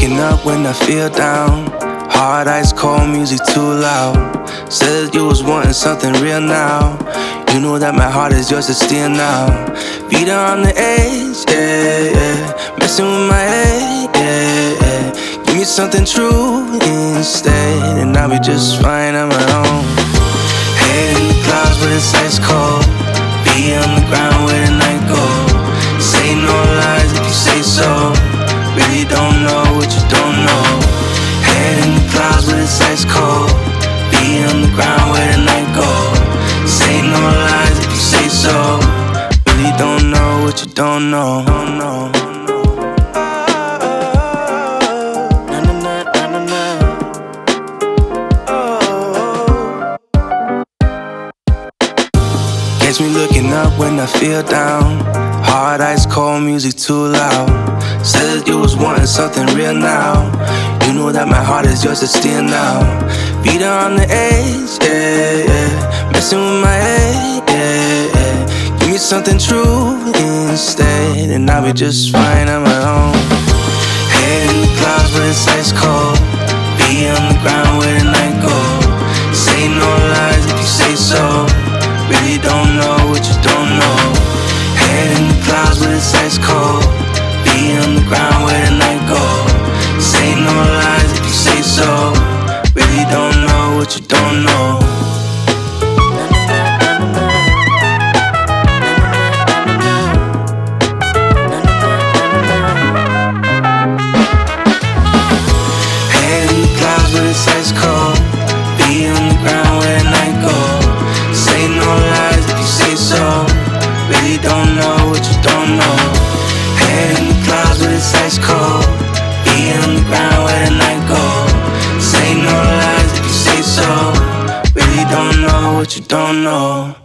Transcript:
waking up when I feel down. Hard ice cold music too loud. Said you was wanting something real now. You know that my heart is yours to steal now. Feet on the edge, yeah, yeah. Messing with my head, yeah, yeah. Give me something true instead, and I'll be just fine on my own. Head in the clouds but it's ice cold. Be on the ground where the night goes. Say no lies if you say so. Really don't know what you don't know. Head in the clouds but it's ice cold. Be on the ground where the night goes. Say no lies if you say so. Really don't know what you don't know. Catch me looking up when I feel down. Hard ice cold music too loud. Said you was wanting something real now. You know that my heart is yours to steal now. Feet on the edge, yeah, yeah. Messing with my head, yeah, yeah. Give me something true instead, and I'll be just fine on my own. Head in the clouds but it's ice cold. Be on the ground where the night goes. Say no lies if you say so. Really don't know what you don't know. Head in the clouds but it's ice cold. Be on the ground where the night goes. Say no lies if you say so. Really don't know what you don't know. Head in the clouds but it's ice cold. Be on the ground where the night goes. Say no lies if you say so. Really don't know what you don't know. Head in the clouds but it's ice cold. Be on the ground where the night goes. Say no lies if you say so. Really don't know what you don't know.